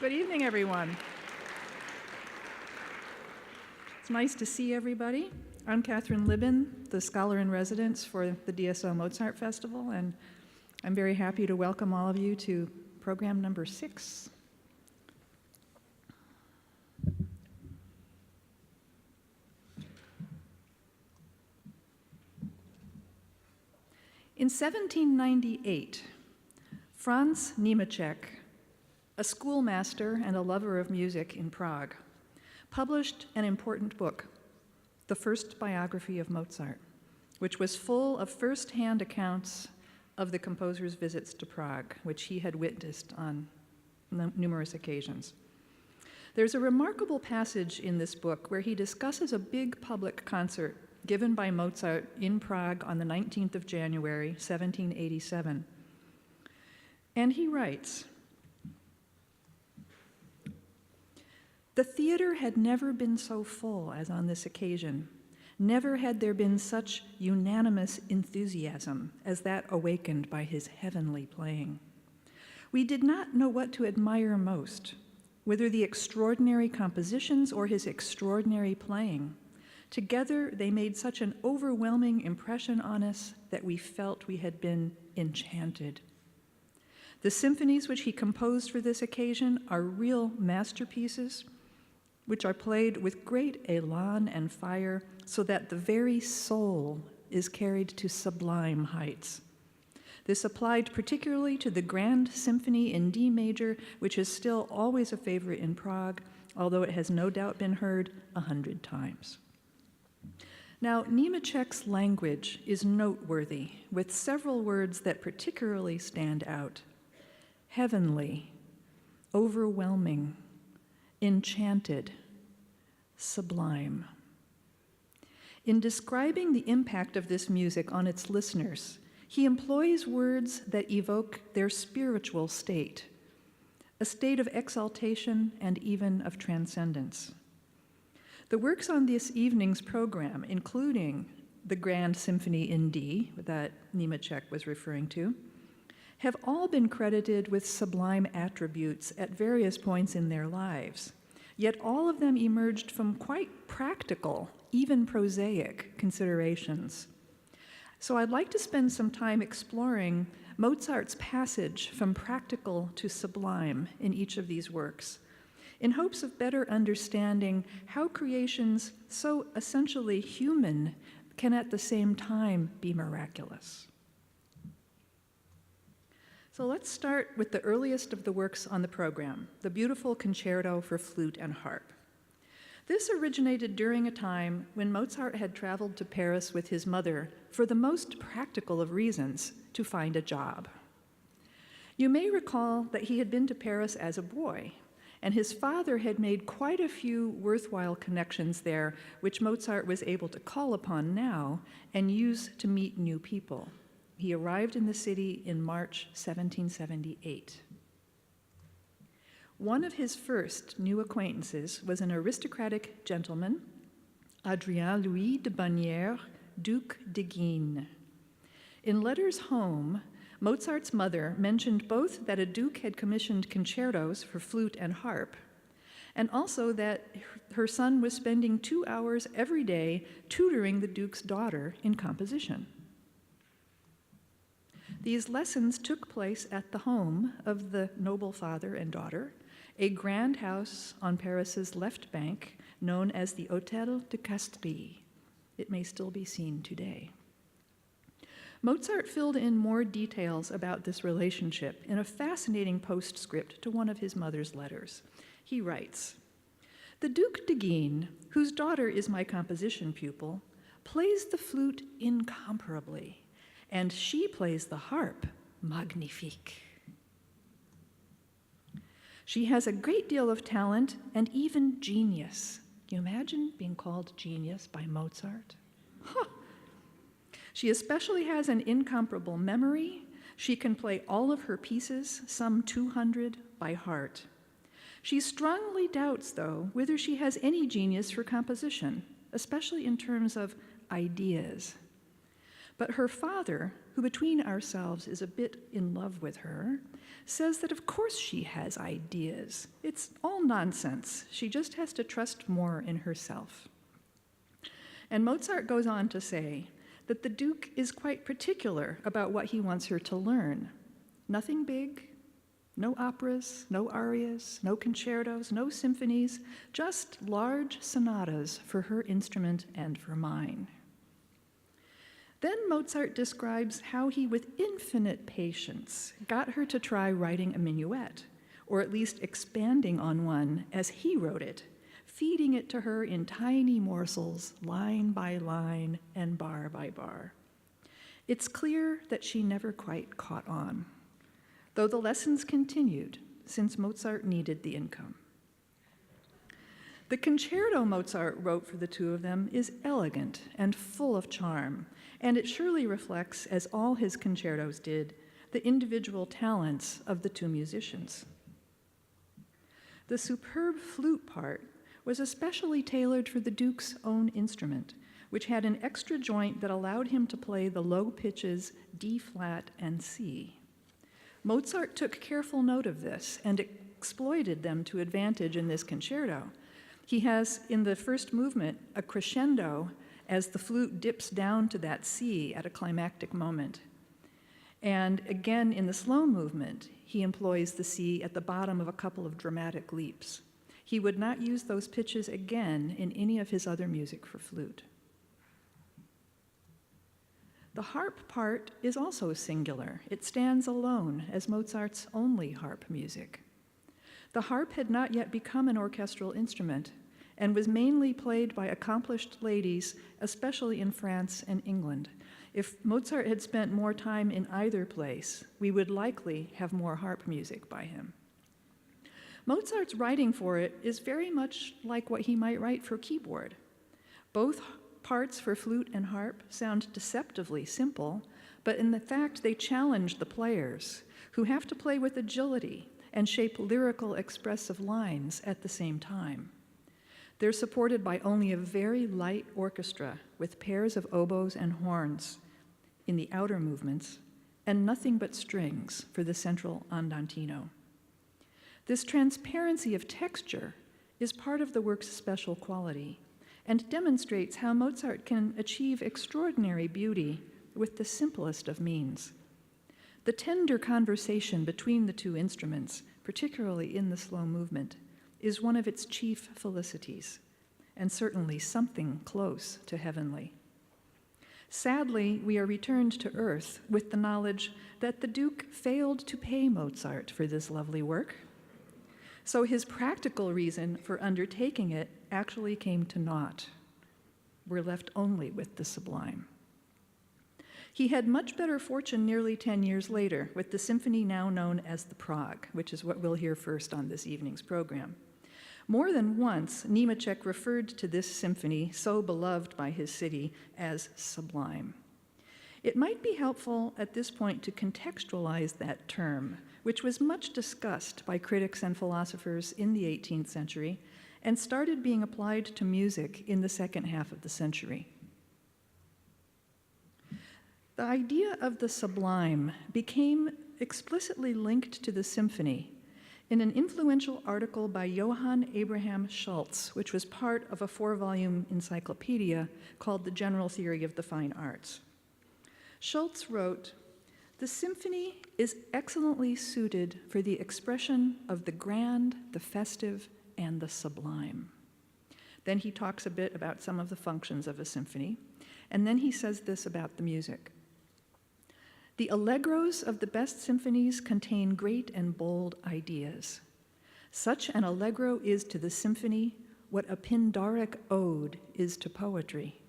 Good evening, everyone. It's nice to see everybody. I'm Kathryn Libin, the scholar in residence for the DSO Mozart Festival, and I'm very happy to welcome all of you to program number 6. In 1798, Franz Niemetschek, a schoolmaster and a lover of music in Prague, published an important book, the first biography of Mozart, which was full of first-hand accounts of the composer's visits to Prague, which he had witnessed on numerous occasions. There's a remarkable passage in this book where he discusses a big public concert given by Mozart in Prague on the 19th of January, 1787. And he writes, "The theater had never been so full as on this occasion. Never had there been such unanimous enthusiasm as that awakened by his heavenly playing. We did not know what to admire most, whether the extraordinary compositions or his extraordinary playing. Together they made such an overwhelming impression on us that we felt we had been enchanted. The symphonies which he composed for this occasion are real masterpieces, which are played with great elan and fire, so that the very soul is carried to sublime heights. This applied particularly to the Grand Symphony in D major, which is still always a favorite in Prague, although it has no doubt been heard 100 times. Now, Niemetschek's language is noteworthy, with several words that particularly stand out: heavenly, overwhelming, enchanted, sublime. In describing the impact of this music on its listeners, he employs words that evoke their spiritual state, a state of exaltation and even of transcendence. The works on this evening's program, including the Grand Symphony in D that Niemetschek was referring to, have all been credited with sublime attributes at various points in their lives, yet all of them emerged from quite practical, even prosaic considerations. So I'd like to spend some time exploring Mozart's passage from practical to sublime in each of these works, in hopes of better understanding how creations so essentially human can at the same time be miraculous. So let's start with the earliest of the works on the program, the beautiful concerto for flute and harp. This originated during a time when Mozart had traveled to Paris with his mother for the most practical of reasons, to find a job. You may recall that he had been to Paris as a boy, and his father had made quite a few worthwhile connections there, which Mozart was able to call upon now and use to meet new people. He arrived in the city in March 1778. One of his first new acquaintances was an aristocratic gentleman, Adrien-Louis de Bonnières, Duc de Guines. In letters home, Mozart's mother mentioned both that a duke had commissioned concertos for flute and harp, and also that her son was spending 2 hours every day tutoring the duke's daughter in composition. These lessons took place at the home of the noble father and daughter, a grand house on Paris's left bank known as the Hôtel de Castries. It may still be seen today. Mozart filled in more details about this relationship in a fascinating postscript to one of his mother's letters. He writes, "The Duc de Guines, whose daughter is my composition pupil, plays the flute incomparably, and she plays the harp magnifique. She has a great deal of talent and even genius." Can you imagine being called genius by Mozart? Huh. "She especially has an incomparable memory. She can play all of her pieces, some 200, by heart. She strongly doubts, though, whether she has any genius for composition, especially in terms of ideas. But her father, who between ourselves is a bit in love with her, says that of course she has ideas. It's all nonsense. She just has to trust more in herself. And Mozart goes on to say that the Duke is quite particular about what he wants her to learn. Nothing big, no operas, no arias, no concertos, no symphonies, just large sonatas for her instrument and for mine. Then Mozart describes how he, with infinite patience, got her to try writing a minuet, or at least expanding on one as he wrote it, feeding it to her in tiny morsels, line by line and bar by bar. It's clear that she never quite caught on, though the lessons continued, since Mozart needed the income. The concerto Mozart wrote for the two of them is elegant and full of charm, and it surely reflects, as all his concertos did, the individual talents of the two musicians. The superb flute part was especially tailored for the Duke's own instrument, which had an extra joint that allowed him to play the low pitches D flat and C. Mozart took careful note of this and exploited them to advantage in this concerto. He has, in the first movement, a crescendo as the flute dips down to that C at a climactic moment. And again, in the slow movement, he employs the C at the bottom of a couple of dramatic leaps. He would not use those pitches again in any of his other music for flute. The harp part is also singular. It stands alone as Mozart's only harp music. The harp had not yet become an orchestral instrument and was mainly played by accomplished ladies, especially in France and England. If Mozart had spent more time in either place, we would likely have more harp music by him. Mozart's writing for it is very much like what he might write for keyboard. Both parts for flute and harp sound deceptively simple, but in fact they challenge the players, who have to play with agility and shape lyrical expressive lines at the same time. They're supported by only a very light orchestra with pairs of oboes and horns in the outer movements, and nothing but strings for the central andantino. This transparency of texture is part of the work's special quality and demonstrates how Mozart can achieve extraordinary beauty with the simplest of means. The tender conversation between the two instruments, particularly in the slow movement, is one of its chief felicities, and certainly something close to heavenly. Sadly, we are returned to earth with the knowledge that the Duke failed to pay Mozart for this lovely work, so his practical reason for undertaking it actually came to naught. We're left only with the Sublime. He had much better fortune nearly 10 years later with the symphony now known as the Prague, which is what we'll hear first on this evening's program. More than once, Niemetschek referred to this symphony, so beloved by his city, as sublime. It might be helpful at this point to contextualize that term, which was much discussed by critics and philosophers in the 18th century and started being applied to music in the second half of the century. The idea of the sublime became explicitly linked to the symphony in an influential article by Johann Abraham Schultz, which was part of a 4-volume encyclopedia called The General Theory of the Fine Arts. Schultz wrote, "The symphony is excellently suited for the expression of the grand, the festive, and the sublime." Then he talks a bit about some of the functions of a symphony, and then he says this about the music. "The allegros of the best symphonies contain great and bold ideas. Such an allegro is to the symphony what a Pindaric ode is to poetry.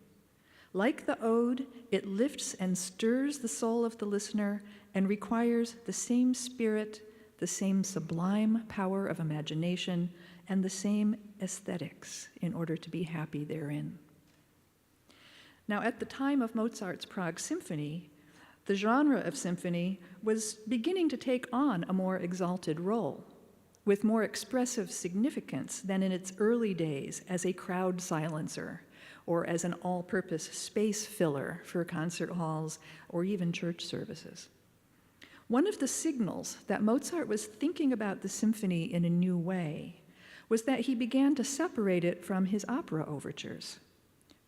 Like the ode, it lifts and stirs the soul of the listener and requires the same spirit, the same sublime power of imagination, and the same aesthetics in order to be happy therein." Now, at the time of Mozart's Prague Symphony, the genre of symphony was beginning to take on a more exalted role, with more expressive significance than in its early days as a crowd silencer, or as an all-purpose space filler for concert halls or even church services. One of the signals that Mozart was thinking about the symphony in a new way was that he began to separate it from his opera overtures.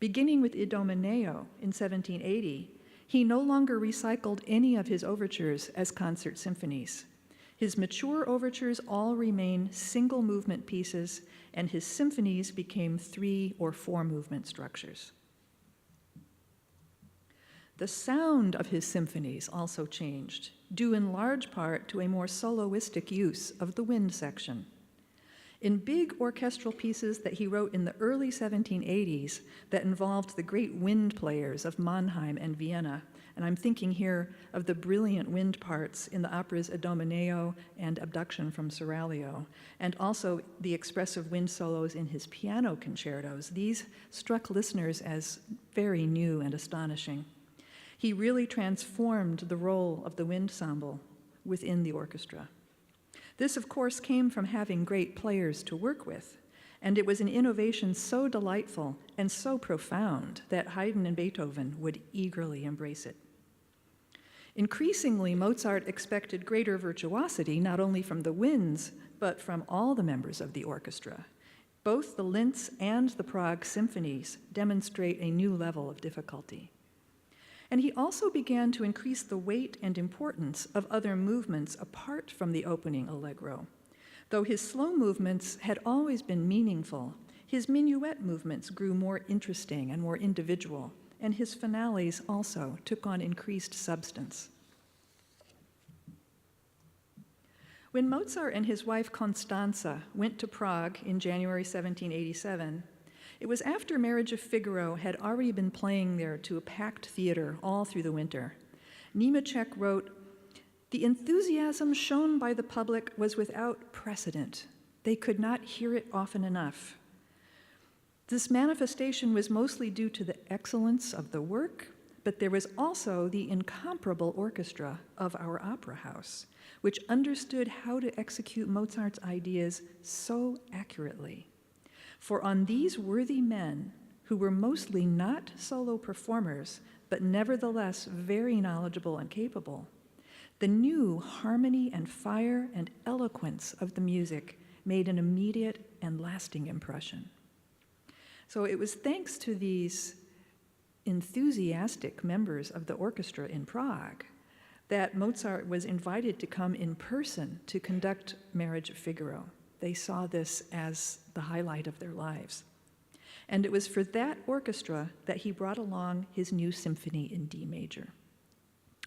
Beginning with Idomeneo in 1780, he no longer recycled any of his overtures as concert symphonies. His mature overtures all remain single movement pieces, and his symphonies became 3 or 4 movement structures. The sound of his symphonies also changed, due in large part to a more soloistic use of the wind section. In big orchestral pieces that he wrote in the early 1780s that involved the great wind players of Mannheim and Vienna, and I'm thinking here of the brilliant wind parts in the operas Idomeneo and Abduction from Seraglio, and also the expressive wind solos in his piano concertos. These struck listeners as very new and astonishing. He really transformed the role of the wind ensemble within the orchestra. This, of course, came from having great players to work with, and it was an innovation so delightful and so profound that Haydn and Beethoven would eagerly embrace it. Increasingly, Mozart expected greater virtuosity not only from the winds, but from all the members of the orchestra. Both the Linz and the Prague symphonies demonstrate a new level of difficulty. And he also began to increase the weight and importance of other movements apart from the opening allegro. Though his slow movements had always been meaningful, his minuet movements grew more interesting and more individual, and his finales also took on increased substance. When Mozart and his wife Constanza went to Prague in January 1787, it was after Marriage of Figaro had already been playing there to a packed theater all through the winter. Niemetschek wrote, "The enthusiasm shown by the public was without precedent. They could not hear it often enough. This manifestation was mostly due to the excellence of the work, but there was also the incomparable orchestra of our opera house, which understood how to execute Mozart's ideas so accurately. For on these worthy men, who were mostly not solo performers, but nevertheless very knowledgeable and capable, the new harmony and fire and eloquence of the music made an immediate and lasting impression." So it was thanks to these enthusiastic members of the orchestra in Prague that Mozart was invited to come in person to conduct Marriage of Figaro. They saw this as the highlight of their lives. And it was for that orchestra that he brought along his new symphony in D major.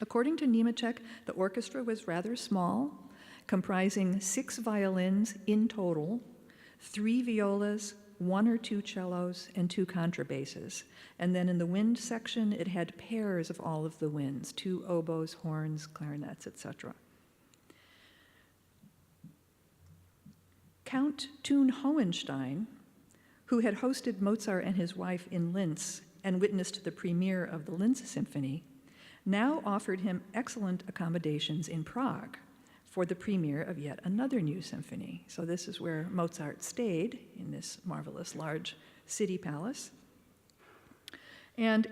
According to Niemetschek, the orchestra was rather small, comprising 6 violins in total, 3 violas, 1 or 2 cellos, and 2 contrabasses. And then in the wind section, it had pairs of all of the winds, 2 oboes, horns, clarinets, etc. Count Thun-Hohenstein, who had hosted Mozart and his wife in Linz and witnessed the premiere of the Linz Symphony, now offered him excellent accommodations in Prague for the premiere of yet another new symphony. So this is where Mozart stayed, in this marvelous large city palace. And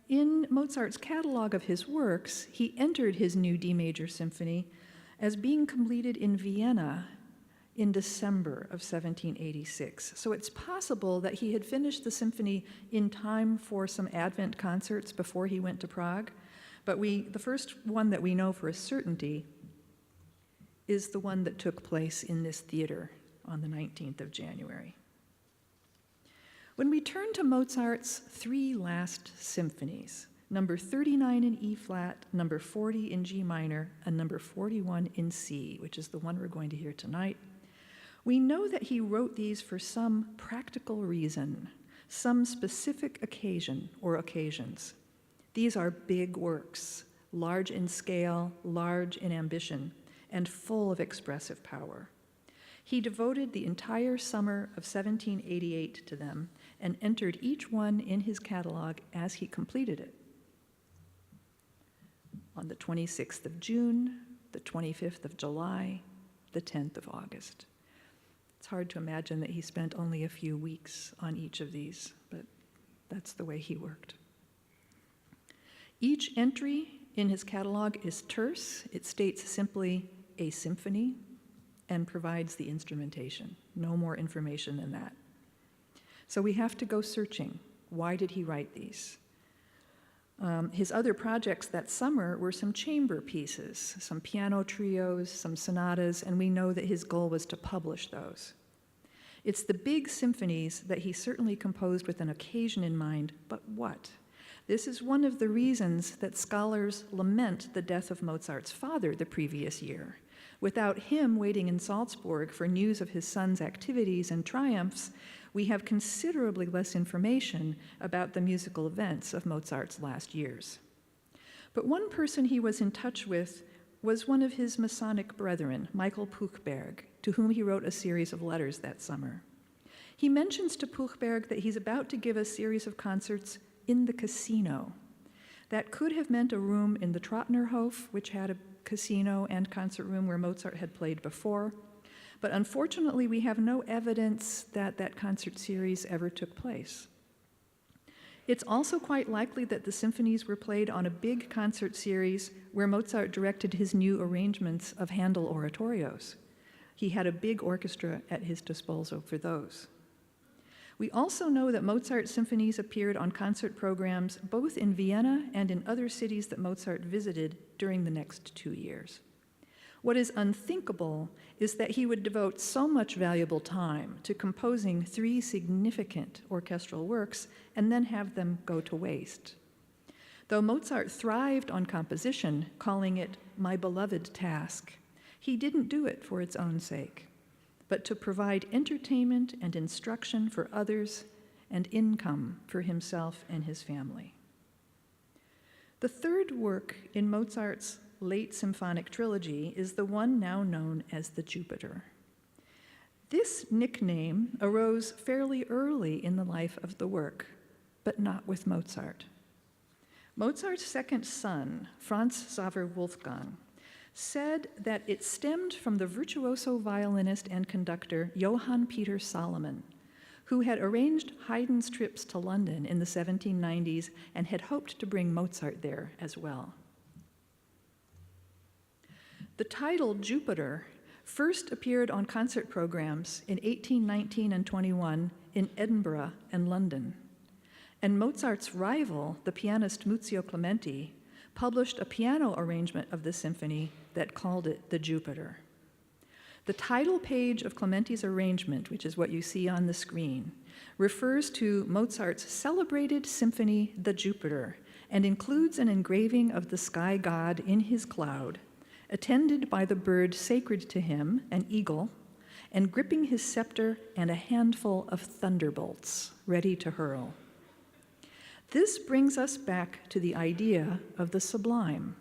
in Mozart's catalog of his works, he entered his new D major symphony as being completed in Vienna in December of 1786. So it's possible that he had finished the symphony in time for some Advent concerts before he went to Prague. But the first one that we know for a certainty is the one that took place in this theater on the 19th of January. When we turn to Mozart's 3 last symphonies, number 39 in E flat, number 40 in G minor, and number 41 in C, which is the one we're going to hear tonight, we know that he wrote these for some practical reason, some specific occasion or occasions. These are big works, large in scale, large in ambition, and full of expressive power. He devoted the entire summer of 1788 to them and entered each one in his catalog as he completed it. On the 26th of June, the 25th of July, the 10th of August. It's hard to imagine that he spent only a few weeks on each of these, but That's the way he worked. Each entry in his catalog is terse. It states simply a symphony and provides the instrumentation. No more information than that. So we have to go searching. Why did he write these? His other projects that summer were some chamber pieces, some piano trios, some sonatas, and we know that his goal was to publish those. It's the big symphonies that he certainly composed with an occasion in mind, but what? This is one of the reasons that scholars lament the death of Mozart's father the previous year. Without him waiting in Salzburg for news of his son's activities and triumphs, we have considerably less information about the musical events of Mozart's last years. But one person he was in touch with was one of his Masonic brethren, Michael Puchberg, to whom he wrote a series of letters that summer. He mentions to Puchberg that he's about to give a series of concerts in the casino. That could have meant a room in the Trotnerhof, which had a casino and concert room where Mozart had played before. But unfortunately, we have no evidence that that concert series ever took place. It's also quite likely that the symphonies were played on a big concert series where Mozart directed his new arrangements of Handel oratorios. He had a big orchestra at his disposal for those. We also know that Mozart symphonies appeared on concert programs both in Vienna and in other cities that Mozart visited during the next 2 years. What is unthinkable is that he would devote so much valuable time to composing 3 significant orchestral works and then have them go to waste. Though Mozart thrived on composition, calling it my beloved task, he didn't do it for its own sake, but to provide entertainment and instruction for others and income for himself and his family. The third work in Mozart's late symphonic trilogy is the one now known as the Jupiter. This nickname arose fairly early in the life of the work, but not with Mozart. Mozart's second son, Franz Xaver Wolfgang, said that it stemmed from the virtuoso violinist and conductor Johann Peter Salomon, who had arranged Haydn's trips to London in the 1790s and had hoped to bring Mozart there as well. The title Jupiter first appeared on concert programs in 1819 and 21 in Edinburgh and London, and Mozart's rival, the pianist Muzio Clementi, published a piano arrangement of the symphony that called it the Jupiter. The title page of Clementi's arrangement, which is what you see on the screen, refers to Mozart's celebrated symphony, the Jupiter, and includes an engraving of the sky god in his cloud, attended by the bird sacred to him, an eagle, and gripping his scepter and a handful of thunderbolts ready to hurl. This brings us back to the idea of the sublime.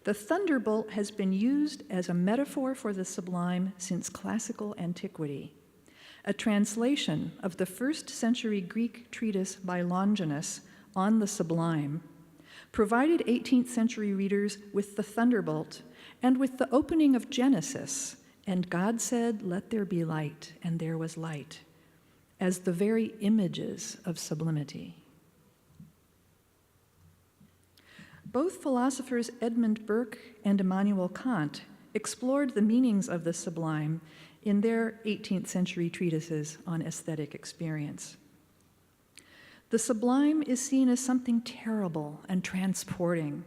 The thunderbolt has been used as a metaphor for the sublime since classical antiquity. A translation of the 1st century Greek treatise by Longinus on the sublime provided 18th century readers with the thunderbolt and with the opening of Genesis, and God said, "Let there be light," and there was light, as the very images of sublimity. Both philosophers Edmund Burke and Immanuel Kant explored the meanings of the sublime in their 18th century treatises on aesthetic experience. The sublime is seen as something terrible and transporting,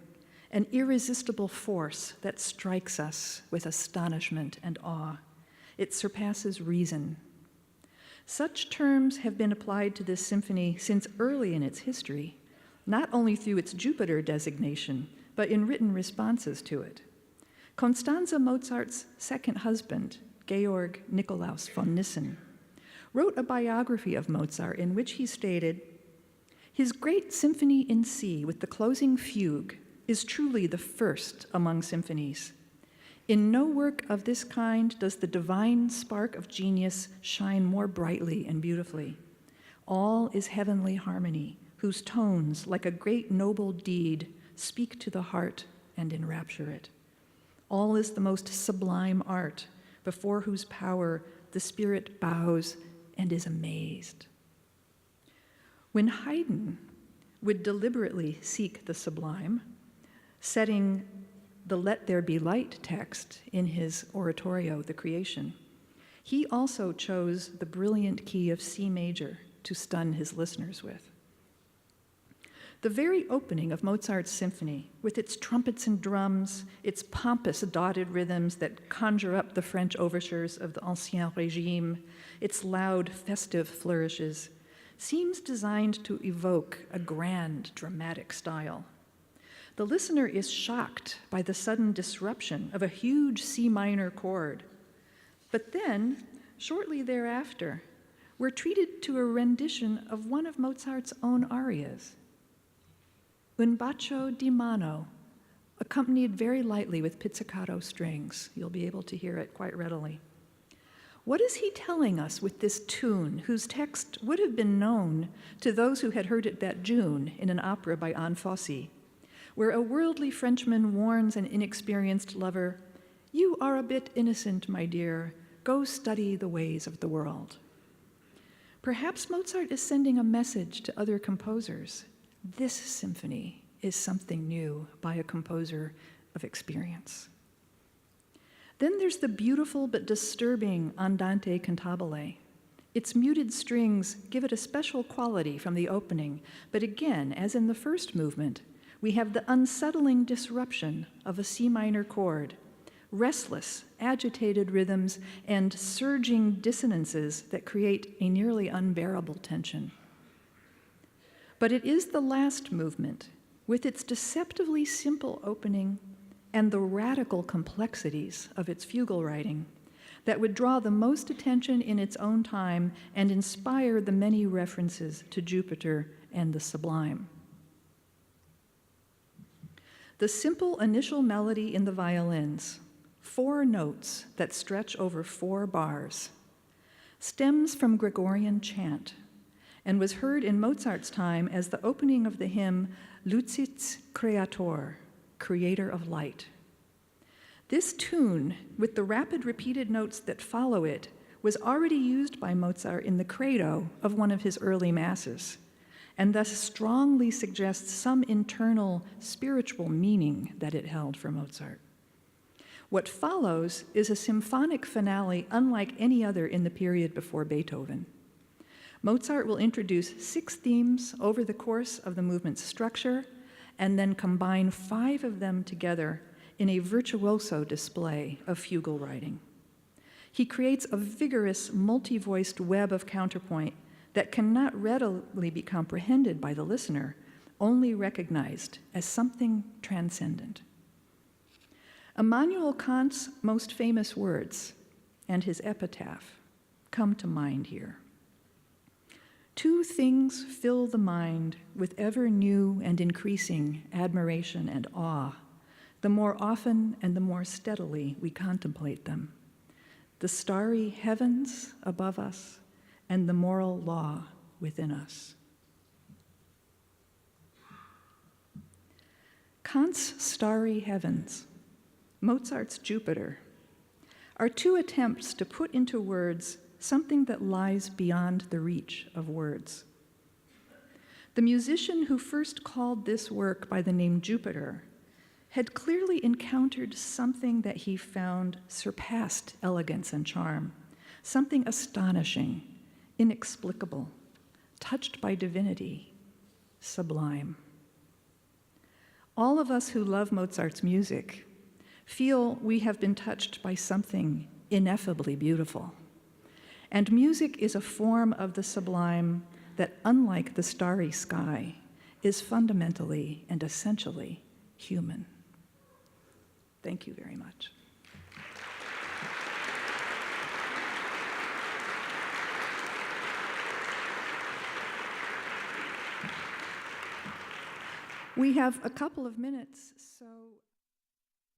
an irresistible force that strikes us with astonishment and awe. It surpasses reason. Such terms have been applied to this symphony since early in its history, not only through its Jupiter designation, but in written responses to it. Constanze Mozart's second husband, Georg Nikolaus von Nissen, wrote a biography of Mozart in which he stated, "His great symphony in C with the closing fugue is truly the first among symphonies. In no work of this kind does the divine spark of genius shine more brightly and beautifully. All is heavenly harmony, whose tones, like a great noble deed, speak to the heart and enrapture it. All is the most sublime art, before whose power the spirit bows and is amazed." When Haydn would deliberately seek the sublime, setting the Let There Be Light text in his oratorio, The Creation, he also chose the brilliant key of C major to stun his listeners with. The very opening of Mozart's symphony, with its trumpets and drums, its pompous dotted rhythms that conjure up the French overtures of the Ancien Régime, its loud, festive flourishes, seems designed to evoke a grand, dramatic style. The listener is shocked by the sudden disruption of a huge C minor chord. But then, shortly thereafter, we're treated to a rendition of one of Mozart's own arias, Un bacio di mano, accompanied very lightly with pizzicato strings. You'll be able to hear it quite readily. What is he telling us with this tune, whose text would have been known to those who had heard it that June in an opera by Anne Fossey, where a worldly Frenchman warns an inexperienced lover, "You are a bit innocent, my dear. Go study the ways of the world." Perhaps Mozart is sending a message to other composers. This symphony is something new by a composer of experience. Then there's the beautiful but disturbing Andante cantabile. Its muted strings give it a special quality from the opening, but again, as in the first movement, we have the unsettling disruption of a C minor chord, restless, agitated rhythms, and surging dissonances that create a nearly unbearable tension. But it is the last movement, with its deceptively simple opening and the radical complexities of its fugal writing, that would draw the most attention in its own time and inspire the many references to Jupiter and the Sublime. The simple initial melody in the violins, 4 notes that stretch over 4 bars, stems from Gregorian chant and was heard in Mozart's time as the opening of the hymn Lucis Creator, Creator of Light. This tune, with the rapid repeated notes that follow it, was already used by Mozart in the credo of one of his early masses, and thus strongly suggests some internal spiritual meaning that it held for Mozart. What follows is a symphonic finale unlike any other in the period before Beethoven. Mozart will introduce 6 themes over the course of the movement's structure and then combine 5 of them together in a virtuoso display of fugal writing. He creates a vigorous, multi-voiced web of counterpoint that cannot readily be comprehended by the listener, only recognized as something transcendent. Immanuel Kant's most famous words and his epitaph come to mind here. 2 things fill the mind with ever new and increasing admiration and awe, the more often and the more steadily we contemplate them: the starry heavens above us and the moral law within us. Kant's starry heavens, Mozart's Jupiter, are 2 attempts to put into words something that lies beyond the reach of words. The musician who first called this work by the name Jupiter had clearly encountered something that he found surpassed elegance and charm, something astonishing, inexplicable, touched by divinity, sublime. All of us who love Mozart's music feel we have been touched by something ineffably beautiful. And music is a form of the sublime that, unlike the starry sky, is fundamentally and essentially human. Thank you very much. We have a couple of minutes, so